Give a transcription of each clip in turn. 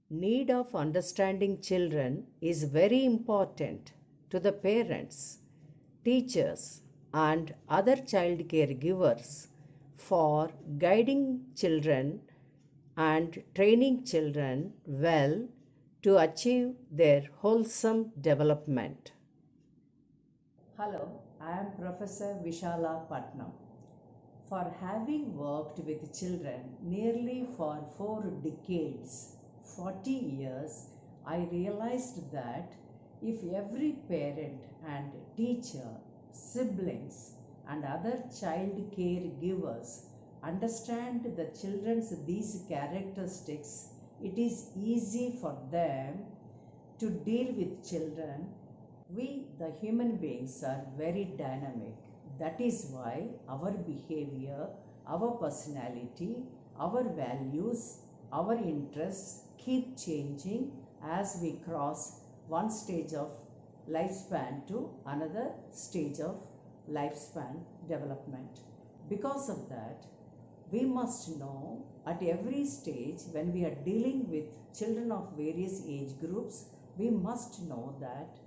need of understanding children is very important to the parents, teachers, and other child caregivers for guiding children and training children well to achieve their wholesome development. Hello, I am Professor Vishala Patnam. For having worked with children nearly for 4 decades, 40 years, I realized that if every parent and teacher, siblings, and other child caregivers understand the children's these characteristics, it is easy for them to deal with children. We, the human beings, are very dynamic. That is why our behavior, our personality, our values, our interests keep changing as we cross one stage of lifespan to another stage of lifespan development. Because of that, we must know at every stage when we are dealing with children of various age groups, we must know that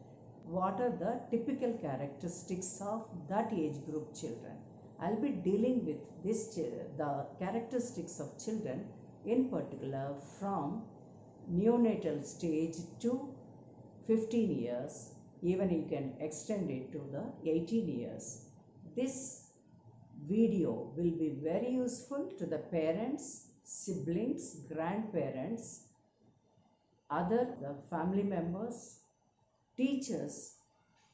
what are the typical characteristics of that age group children. I'll be dealing with the characteristics of children in particular from neonatal stage to 15 years, even you can extend it to the 18 years. This video will be very useful to the parents, siblings, grandparents, the family members, teachers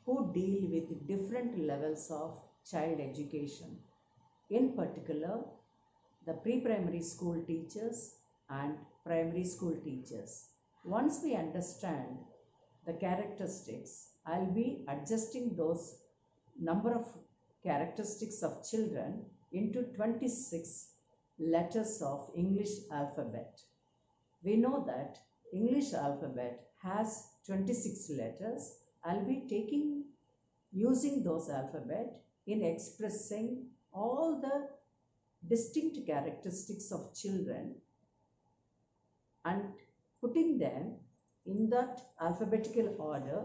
who deal with different levels of child education. In particular, the pre-primary school teachers and primary school teachers. Once we understand the characteristics, I'll be adjusting those number of characteristics of children into 26 letters of English alphabet. We know that English alphabet has 26 letters. I'll be using those alphabet in expressing all the distinct characteristics of children and putting them in that alphabetical order.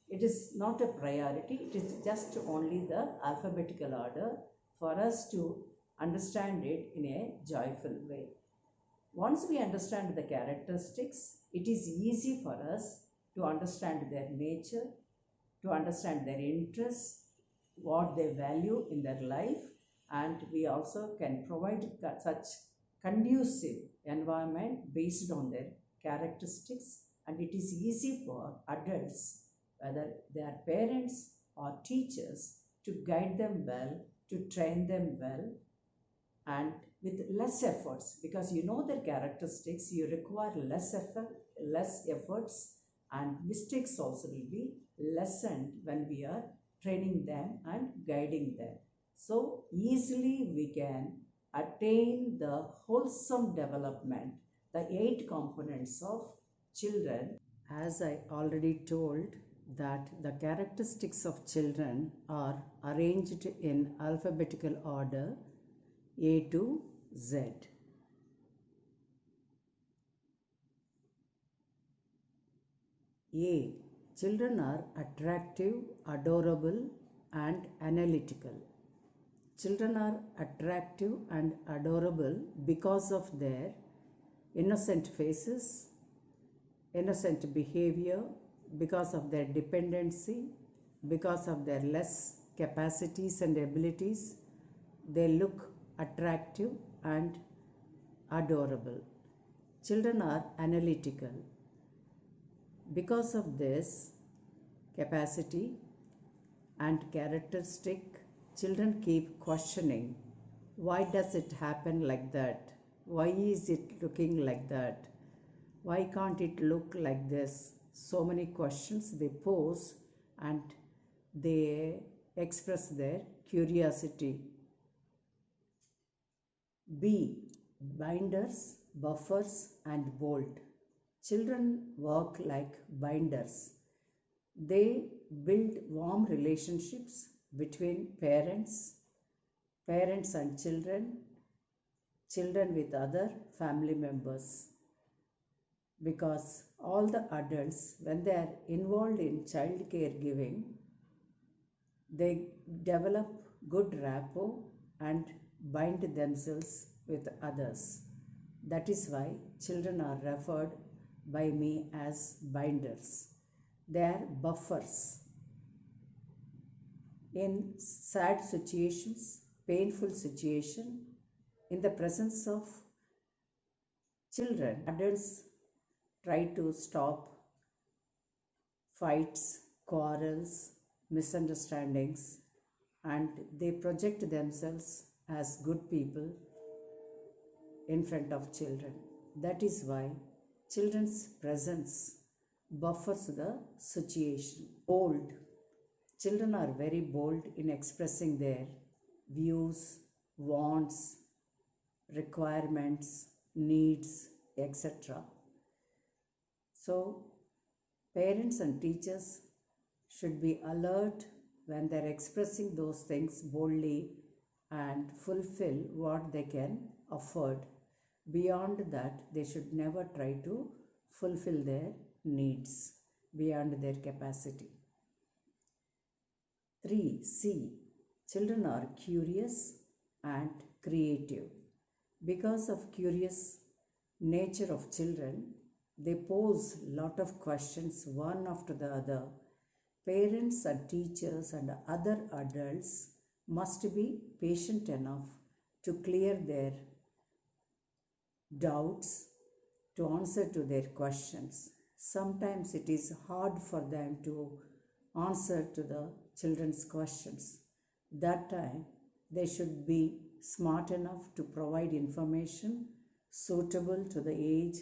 It is not a priority, it is just only the alphabetical order for us to understand it in a joyful way. Once we understand the characteristics, it is easy for us to understand their nature, to understand their interests, what they value in their life, and we also can provide such conducive environment based on their characteristics, and it is easy for adults, whether they are parents or teachers, to guide them well, to train them well, and with less efforts, because you know their characteristics, you require less efforts, and mistakes also will be lessened when we are training them and guiding them. So easily we can attain the wholesome development, the 8 components of children. As I already told, that the characteristics of children are arranged in alphabetical order A to Z. A. Children are attractive, adorable, and analytical. Children are attractive and adorable because of their innocent faces, innocent behavior, because of their dependency, because of their less capacities and abilities. They look attractive and adorable. Children are analytical. Because of this capacity and characteristic, children keep questioning, why does it happen like that? Why is it looking like that? Why can't it look like this? So many questions they pose, and they express their curiosity. B. Binders, buffers, and bolt. Children work like binders. They build warm relationships between parents and children with other family members. because all the adults, when they are involved in child caregiving, they develop good rapport and bind themselves with others. That is why children are referred by me as binders. They are buffers. In sad situations, painful situation, in the presence of children, adults try to stop fights, quarrels, misunderstandings, and they project themselves as good people in front of children. That is why children's presence buffers the situation. Bold. Children are very bold in expressing their views, wants, requirements, needs, etc. So, parents and teachers should be alert when they're expressing those things boldly and fulfill what they can afford. Beyond that, they should never try to fulfill their needs beyond their capacity. 3. Children are curious and creative. Because of curious nature of children, they pose lot of questions one after the other. Parents and teachers and other adults must be patient enough to clear their doubts, to answer to their questions. Sometimes it is hard for them to answer to the children's questions. That time they should be smart enough to provide information suitable to the age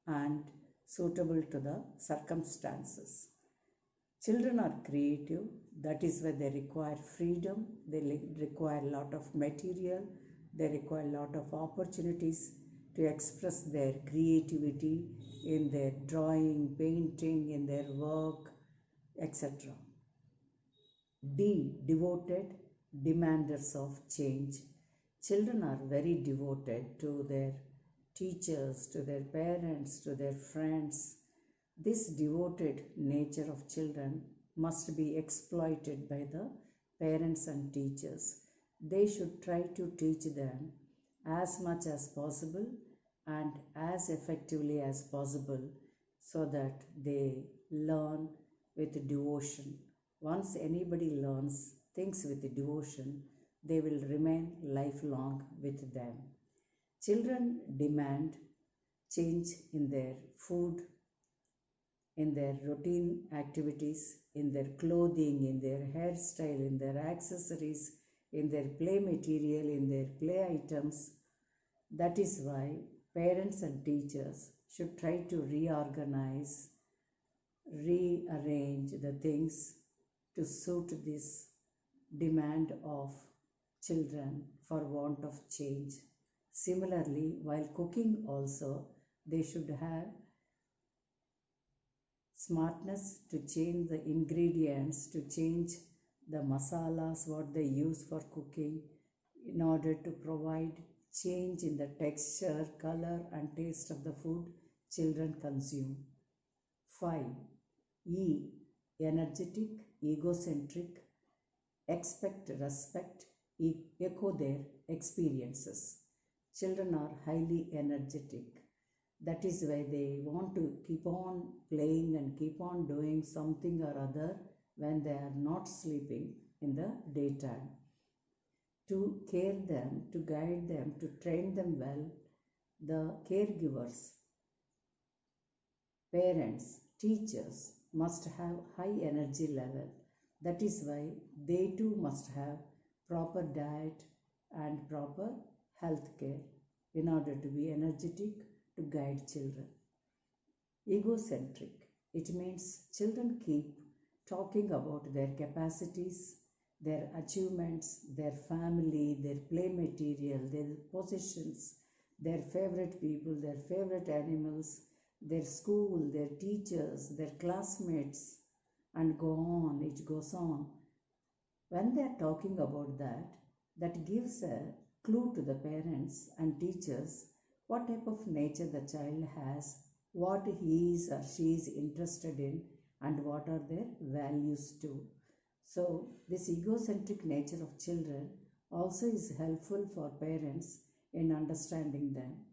and suitable to the circumstances. Children are creative, that is why they require freedom, they require a lot of material, they require a lot of opportunities to express their creativity in their drawing, painting, in their work, etc. Devoted demanders of change. Children are very devoted to their teachers, to their parents, to their friends. This devoted nature of children must be exploited by the parents and teachers. They should try to teach them as much as possible and as effectively as possible so that they learn with devotion. Once anybody learns things with devotion, they will remain lifelong with them. Children demand change in their food, in their routine activities, in their clothing, in their hairstyle, in their accessories, in their play material, in their play items. That is why parents and teachers should try to reorganize, rearrange the things to suit this demand of children for want of change. Similarly, while cooking also, they should have smartness to change the ingredients, to change the masalas, what they use for cooking, in order to provide change in the texture, color, and taste of the food children consume. 5. Energetic, egocentric, expect respect, echo their experiences. Children are highly energetic. That is why they want to keep on playing and keep on doing something or other when they are not sleeping in the daytime. To care them, to guide them, to train them well, the caregivers, parents, teachers must have high energy level. That is why they too must have proper diet and proper health care in order to be energetic to guide children. Egocentric. It means children keep talking about their capacities, their achievements, their family, their play material, their possessions, their favorite people, their favorite animals, their school, their teachers, their classmates, and go on, it goes on. When they are talking about that, that gives a clue to the parents and teachers what type of nature the child has what he is or she is interested in, and what are their values too. So this egocentric nature of children also is helpful for parents in understanding them.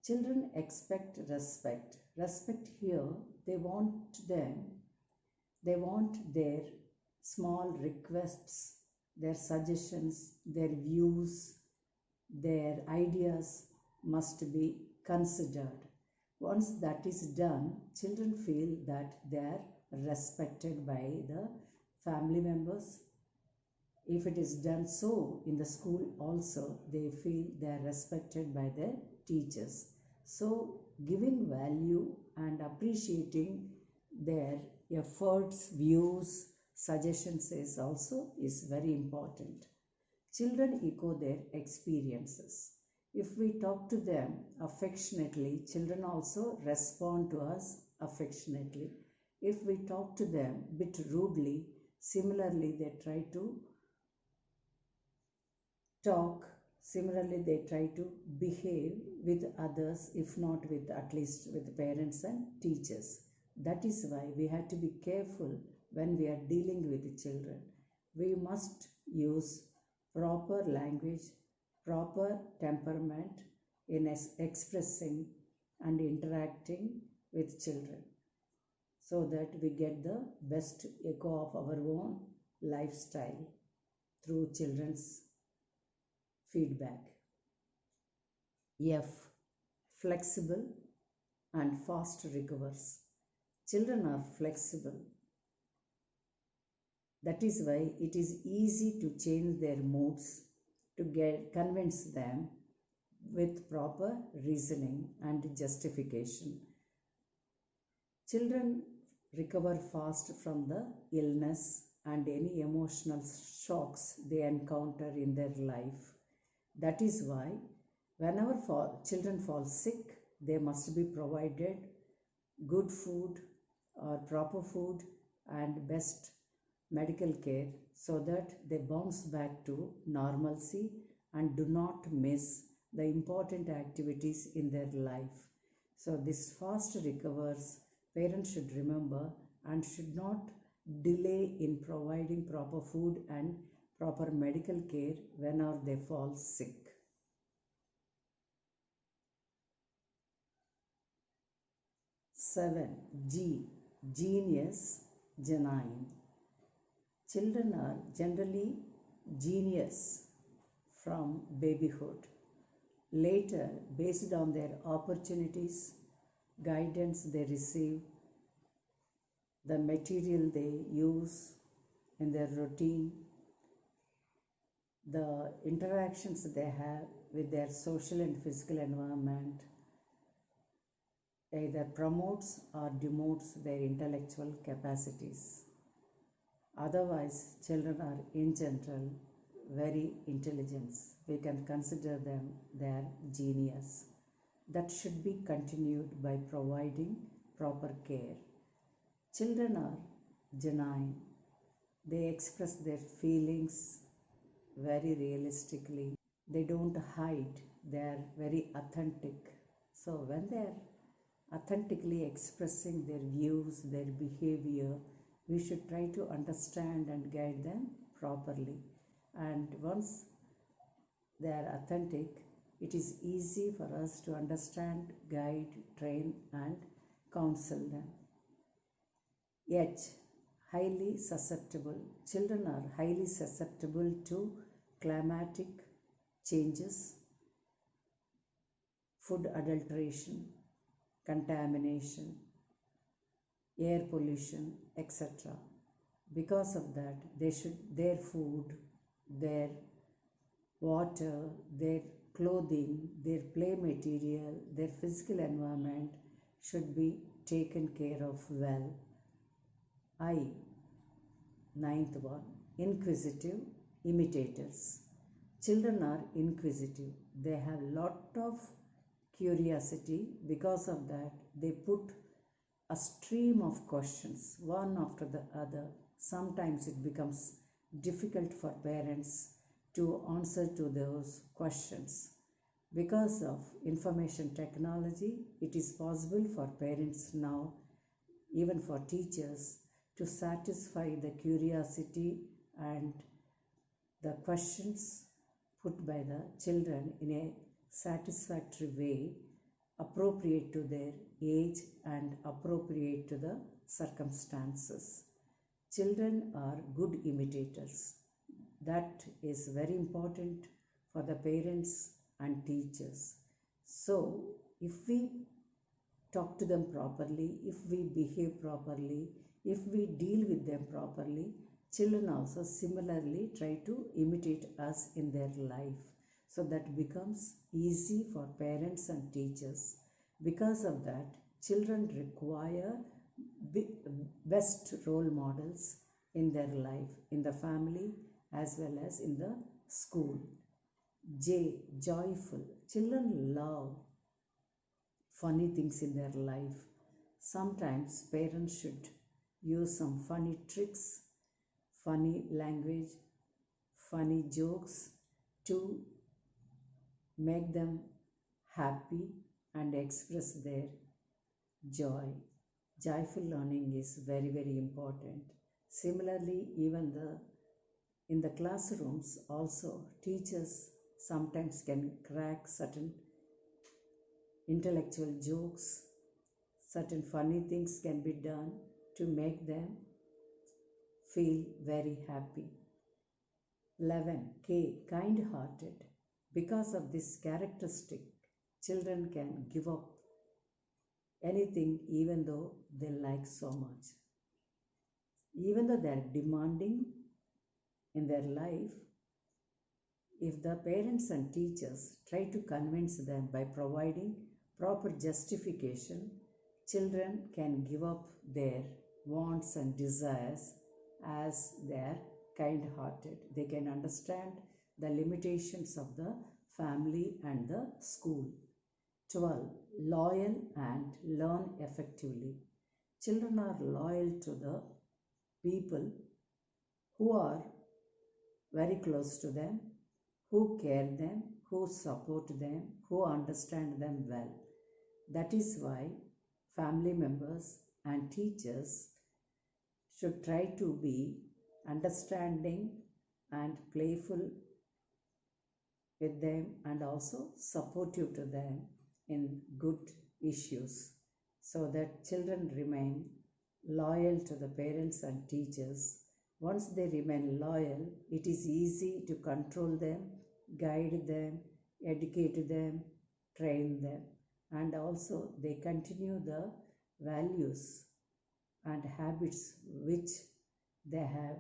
Children expect respect. Respect here, they want their small requests, their suggestions, their views, their ideas must be considered. Once that is done, children feel that they are respected by the family members. If it is done so in the school also, they feel they are respected by their teachers. So giving value and appreciating their efforts, views, suggestions is very important. Children echo their experiences. If we talk to them affectionately, children also respond to us affectionately. If we talk to them a bit rudely, similarly they try to talk, similarly they try to behave with others, if not with at least with parents and teachers. That is why we have to be careful when we are dealing with the children. We must use proper language, proper temperament in expressing and interacting with children, so that we get the best echo of our own lifestyle through children's feedback. F. Flexible and fast recovers. Children are flexible. That is why it is easy to change their moods, to convince them with proper reasoning and justification. Children recover fast from the illness and any emotional shocks they encounter in their life. That is why whenever children fall sick, they must be provided good food or proper food and best medical care, so that they bounce back to normalcy and do not miss the important activities in their life. So this fast recovers, parents should remember and should not delay in providing proper food and proper medical care whenever they fall sick. Seven. G. Genius, genuine. Children are generally genius from babyhood. Later, based on their opportunities, guidance they receive, the material they use in their routine, the interactions they have with their social and physical environment, either promotes or demotes their intellectual capacities. Otherwise, children are in general very intelligent. We can consider them their genius. That should be continued by providing proper care. Children are genuine. They express their feelings very realistically. They don't hide. They are very authentic. So when they are authentically expressing their views, their behavior, we should try to understand and guide them properly. And once they are authentic, it is easy for us to understand, guide, train and counsel them. Yet, highly susceptible. Children are highly susceptible to climatic changes, food adulteration, contamination, air pollution, etc. Because of that, their food, their water, their clothing, their play material, their physical environment should be taken care of well. Ninth one, inquisitive imitators. Children are inquisitive. They have lot of curiosity. Because of that, they put a stream of questions, one after the other. Sometimes it becomes difficult for parents to answer to those questions. Because of information technology, it is possible for parents now, even for teachers, to satisfy the curiosity and the questions put by the children in a satisfactory way, appropriate to their age and appropriate to the circumstances. Children are good imitators. That is very important for the parents and teachers. So, if we talk to them properly, if we behave properly, if we deal with them properly, children also similarly try to imitate us in their life. So that becomes easy for parents and teachers. Because of that, children require best role models in their life, in the family as well as in the school. J, joyful. Children love funny things in their life. Sometimes parents should use some funny tricks, funny language, funny jokes to make them happy and express their joy. Joyful learning is very, very important. Similarly, even in the classrooms also, teachers sometimes can crack certain intellectual jokes, certain funny things can be done to make them feel very happy. 11. K, kind-hearted. Because of this characteristic, children can give up anything even though they like so much. Even though they are demanding in their life, if the parents and teachers try to convince them by providing proper justification, children can give up their wants and desires as they are kind-hearted. They can understand the limitations of the family and the school. 12. Loyal and learn effectively. Children are loyal to the people who are very close to them, who care them, who support them, who understand them well. That is why family members and teachers should try to be understanding and playful with them and also supportive to them in good issues, so that children remain loyal to the parents and teachers. Once they remain loyal, it is easy to control them, guide them, educate them, train them, and also they continue the values and habits which they have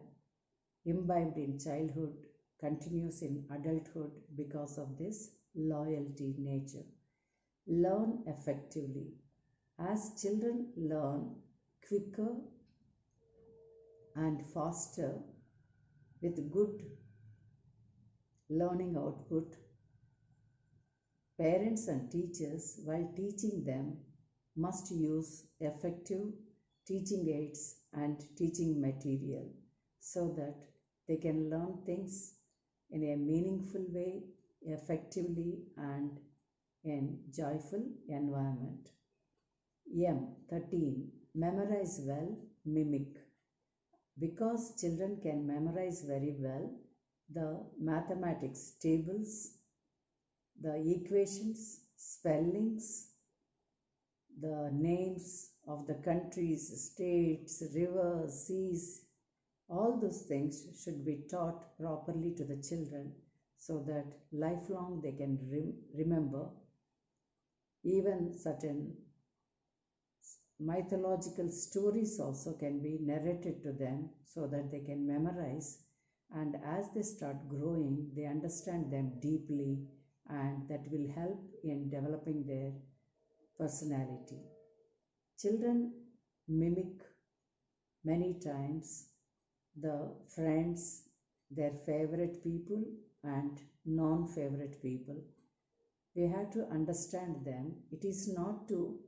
imbibed in childhood continues in adulthood because of this loyalty nature. Learn effectively. As children learn quicker and faster with good learning output, parents and teachers, while teaching them, must use effective teaching aids and teaching material so that they can learn things in a meaningful way, effectively, and in joyful environment. M. 13. Memorize well, mimic. Because children can memorize very well the mathematics tables, the equations, spellings, the names of the countries, states, rivers, seas, all those things should be taught properly to the children so that lifelong they can remember. Even certain mythological stories also can be narrated to them so that they can memorize, and as they start growing, they understand them deeply, and that will help in developing their personality. Children mimic many times the friends, their favorite people and non-favorite people. We have to understand them. It is not to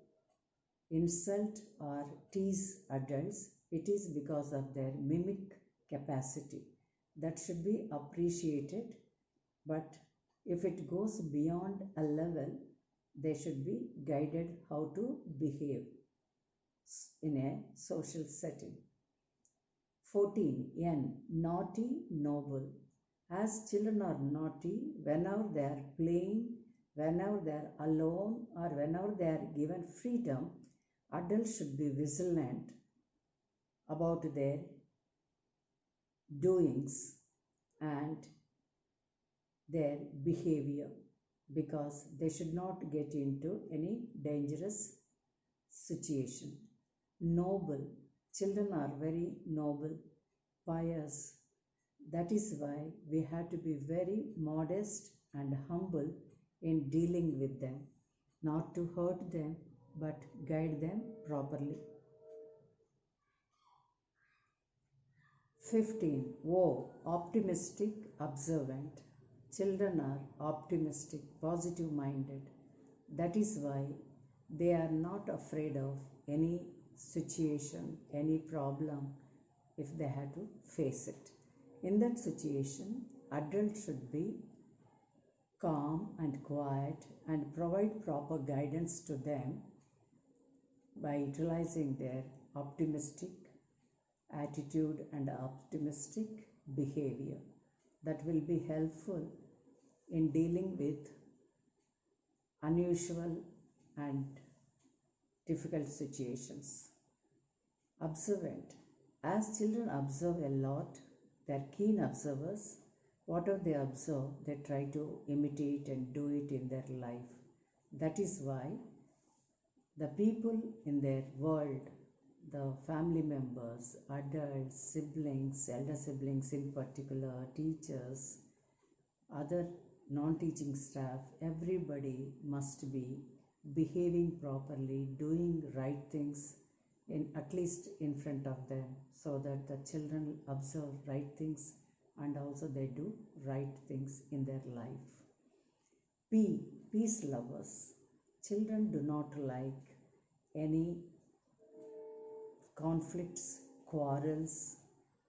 insult or tease adults. It is because of their mimic capacity. That should be appreciated, but If it goes beyond a level, they should be guided how to behave in a social setting. 14. N. Naughty, noble. As children are naughty, whenever they are playing, whenever they are alone, or whenever they are given freedom, adults should be vigilant about their doings and their behavior, because they should not get into any dangerous situation. Noble. Children are very noble, pious. That is why we have to be very modest and humble in dealing with them, not to hurt them, but guide them properly. 15. O. Optimistic, observant. Children are optimistic, positive minded. That is why they are not afraid of any situation, any problem, if they have to face it. In that situation, adults should be calm and quiet and provide proper guidance to them by utilizing their optimistic attitude and optimistic behavior. That will be helpful in dealing with unusual and difficult situations. Observant. As children observe a lot, they are keen observers. Whatever they observe, they try to imitate and do it in their life. That is why the people in their world, the family members, adults, siblings, elder siblings in particular, teachers, other non-teaching staff, everybody must be behaving properly, doing right things at least in front of them, so that the children observe right things and also they do right things in their life. P. Peace lovers. Children do not like any conflicts, quarrels,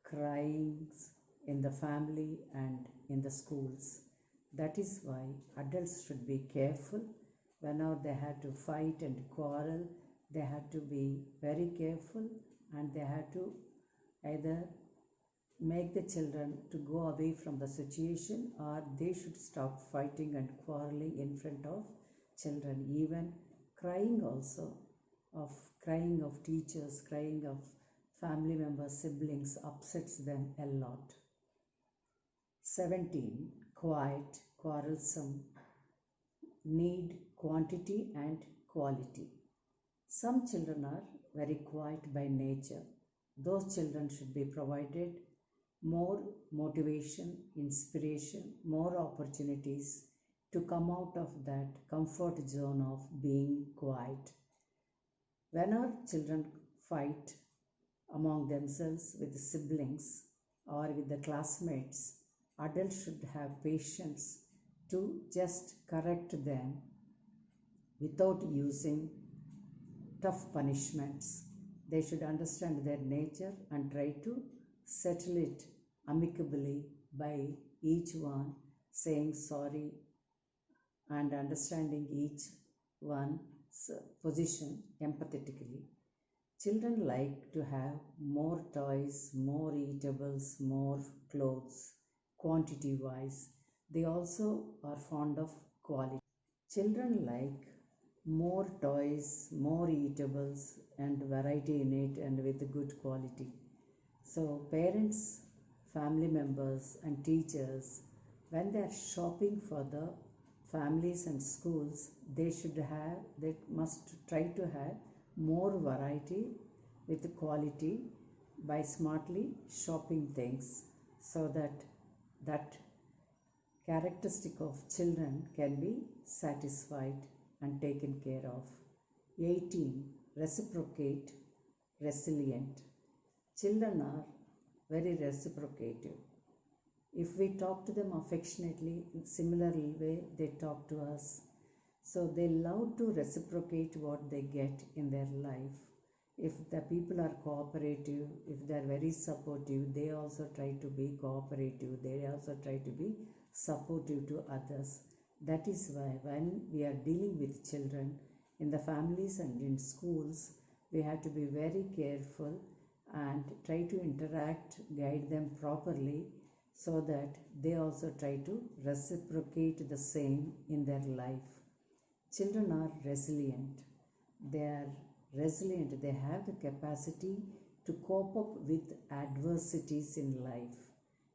cryings in the family and in the schools. That is why adults should be careful whenever they have to fight and quarrel. They have to be very careful, and they have to either make the children to go away from the situation, or they should stop fighting and quarreling in front of children. Even crying also, crying of teachers, crying of family members, siblings upsets them a lot. 17. Quiet, quarrelsome. Need quantity and quality. Some children are very quiet by nature. Those children should be provided more motivation, inspiration, more opportunities to come out of that comfort zone of being quiet. Whenever children fight among themselves with siblings or with the classmates, adults should have patience to just correct them without using tough punishments. They should understand their nature and try to settle it amicably by each one saying sorry and understanding each one's position empathetically. Children like to have more toys, more eatables, more clothes, quantity wise. They also are fond of quality. Children like more toys, more eatables, and variety in it and with good quality. So parents, family members, and teachers, when they are shopping for the families and schools, they must try to have more variety with quality by smartly shopping things, so that characteristic of children can be satisfied and taken care of. 18. Reciprocate, resilient. Children are very reciprocative. If we talk to them affectionately, in similar way they talk to us. So they love to reciprocate what they get in their life. If the people are cooperative, if they are very supportive, they also try to be cooperative. They also try to be supportive to others. That is why when we are dealing with children in the families and in schools, we have to be very careful and try to interact, guide them properly so that they also try to reciprocate the same in their life. Children are resilient. They are resilient. They have the capacity to cope up with adversities in life.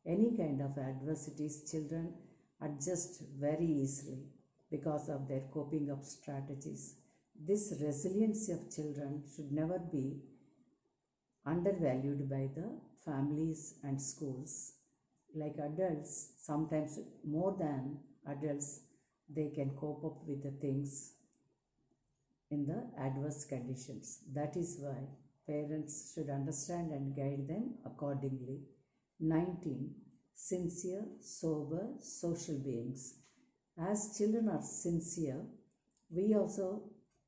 Any kind of adversities, children adjust very easily because of their coping up strategies. This resiliency of children should never be undervalued by the families and schools. Like adults, sometimes more than adults, they can cope up with the things in the adverse conditions. That is why parents should understand and guide them accordingly. 19. Sincere, sober, social beings. As children are sincere, we also,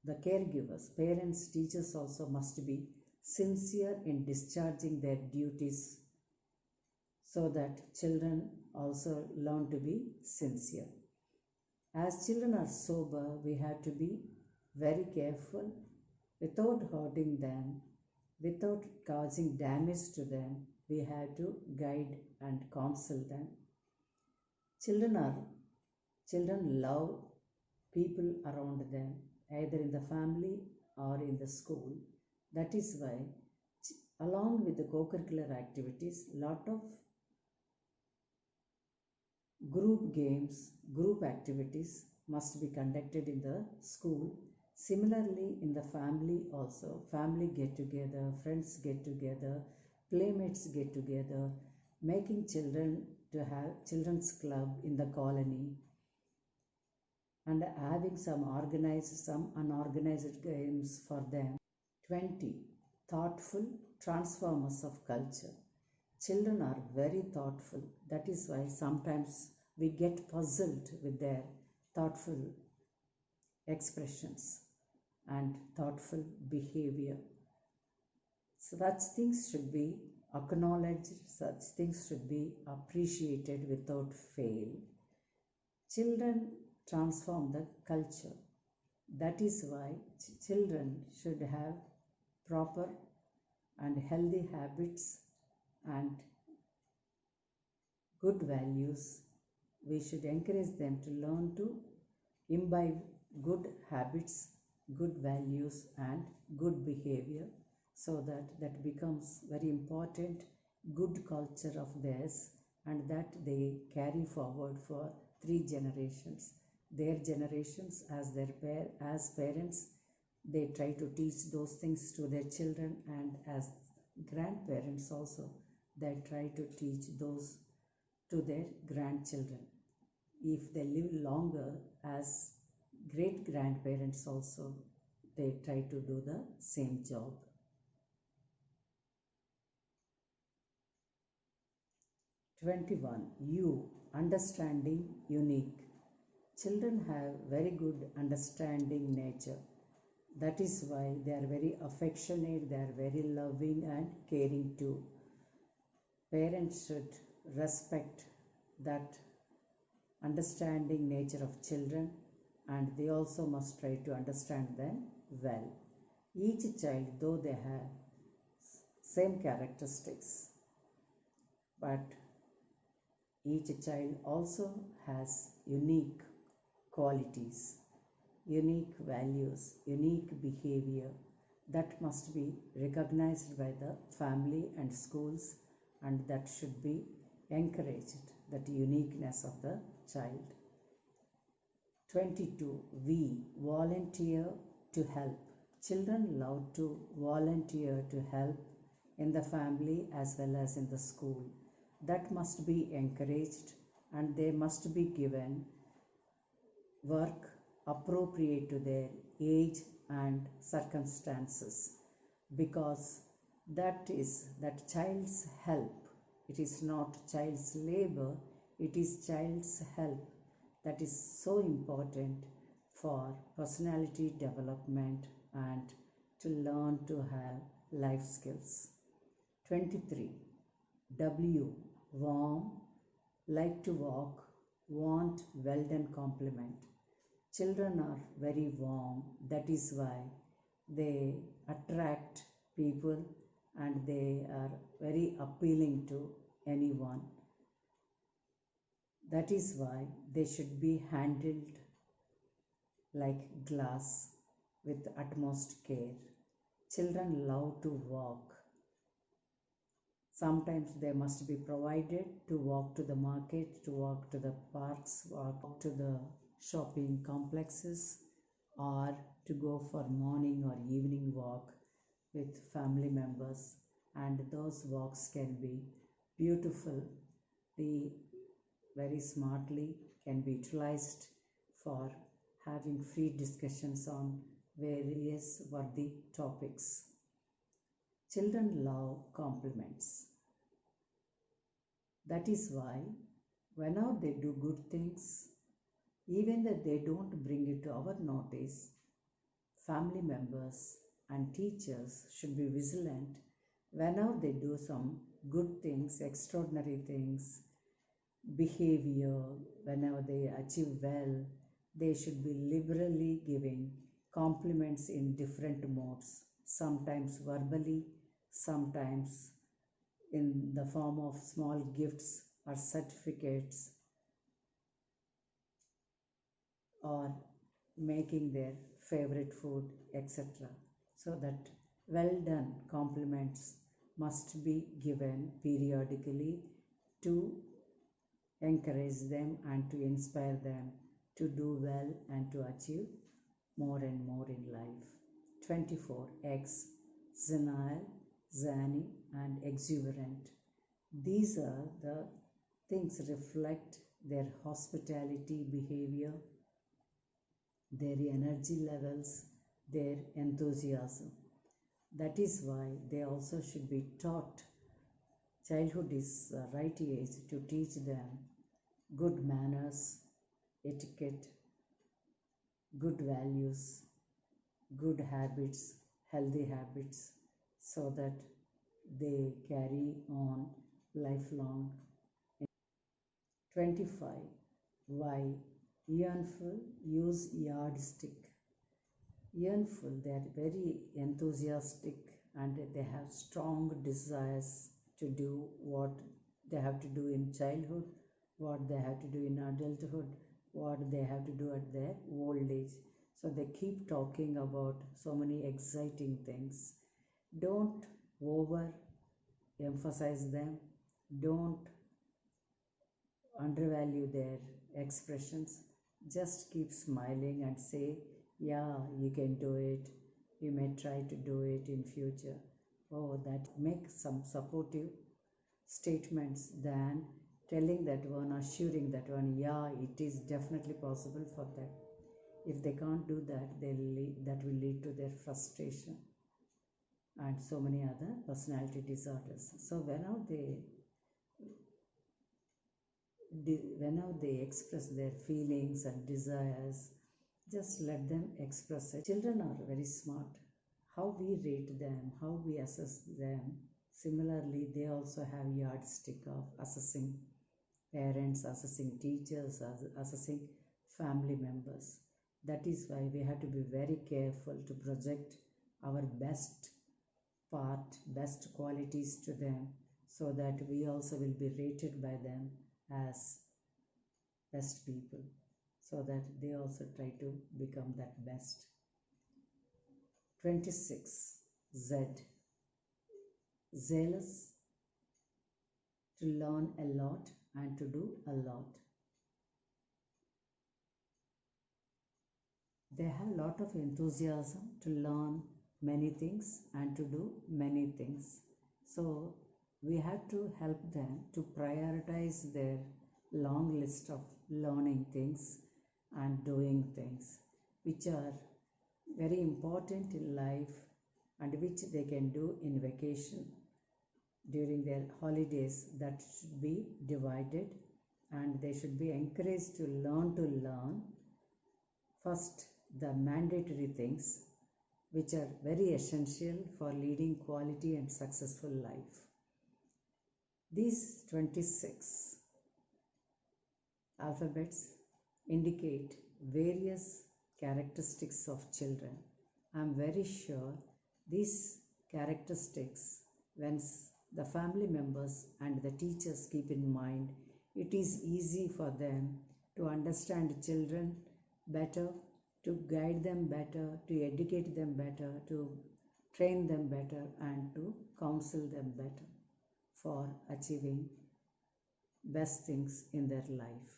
the caregivers, parents, teachers also must be sincere in discharging their duties so that children also learn to be sincere. As children are sober, we have to be very careful without hurting them, without causing damage to them. We have to guide and counsel them. Children love people around them, either in the family or in the school. That is why, along with the co-curricular activities, lot of group games, group activities must be conducted in the school. Similarly, in the family also, family get together, friends get together, playmates get together, making children to have children's club in the colony and having some organized, some unorganized games for them. 20. Thoughtful transformers of culture. Children are very thoughtful. That is why sometimes we get puzzled with their thoughtful expressions and thoughtful behavior. Such things should be acknowledged, such things should be appreciated without fail. Children transform the culture. That is why children should have proper and healthy habits and good values. We should encourage them to learn to imbibe good habits, good values and good behavior so that becomes very important good culture of theirs and that they carry forward for 3 generations. Their generations as parents, they try to teach those things to their children, and as grandparents also, they try to teach those to their grandchildren. If they live longer, as great grandparents also, they try to do the same job. You, understanding, unique. Children have very good understanding nature. That is why they are very affectionate, they are very loving and caring too. Parents should respect that understanding nature of children, and they also must try to understand them well. Each child, though they have same characteristics, but each child also has unique qualities, unique values, unique behavior that must be recognized by the family and schools, and that should be encouraged, that uniqueness of the child. 22. We volunteer to help. Children love to volunteer to help in the family as well as in the school. That must be encouraged, and they must be given work appropriate to their age and circumstances, because that child's help. It is not child's labor, it is child's help that is so important for personality development and to learn to have life skills. 23. W, warm, like to walk, want well done compliment. Children are very warm, that is why they attract people and they are very appealing to anyone. That is why they should be handled like glass with utmost care. Children love to walk. Sometimes they must be provided to walk to the market, to walk to the parks, walk to the shopping complexes, or to go for morning or evening walk with family members. And those walks can be beautiful, very smartly can be utilized for having free discussions on various worthy topics. Children love compliments. That is why whenever they do good things, even that they don't bring it to our notice, family members and teachers should be vigilant. Whenever they do some good things, extraordinary things, behavior, whenever they achieve well, they should be liberally giving compliments in different modes, sometimes verbally, sometimes in the form of small gifts or certificates, or making their favorite food, etc. So that well done compliments must be given periodically to encourage them and to inspire them to do well and to achieve more and more in life. 24. X. Zenile, zany, and exuberant. These are the things reflect their hospitality behavior, their energy levels, their enthusiasm. That is why they also should be taught. Childhood is the right age to teach them good manners, etiquette, good values, good habits, healthy habits, so that they carry on lifelong. 25. Why? Yearnful, use yardstick. Yearnful, they are very enthusiastic and they have strong desires to do what they have to do in childhood, what they have to do in adulthood, what they have to do at their old age. So they keep talking about so many exciting things. Don't over emphasize them. Don't undervalue their expressions. Just keep smiling and say, yeah, you can do it. You may try to do it in future. Oh, that make some supportive statements than telling that one, assuring that one, yeah, it is definitely possible for them. If they can't do that, that will lead to their frustration and so many other personality disorders. So whenever they express their feelings and desires, just let them express it. Children are very smart. How we rate them, how we assess them, similarly they also have yardstick of assessing parents, assessing teachers, assessing family members. That is why we have to be very careful to project our best qualities to them, so that we also will be rated by them as best people, so that they also try to become that best. 26. Z. Zealous, to learn a lot and to do a lot. They have a lot of enthusiasm to learn many things and to do many things. So we have to help them to prioritize their long list of learning things and doing things which are very important in life and which they can do in vacation during their holidays. That should be divided and they should be encouraged to learn first the mandatory things which are very essential for leading quality and successful life. These 26 alphabets indicate various characteristics of children. I am very sure these characteristics, when the family members and the teachers keep in mind, it is easy for them to understand children better, to guide them better, to educate them better, to train them better, and to counsel them better for achieving best things in their life,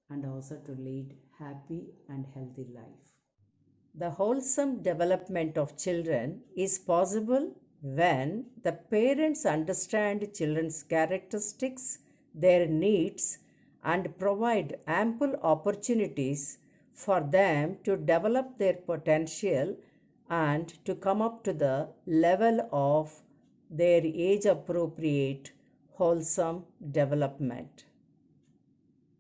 and also to lead happy and healthy life. The wholesome development of children is possible when the parents understand children's characteristics, their needs, and provide ample opportunities for them to develop their potential and to come up to the level of their age appropriate wholesome development.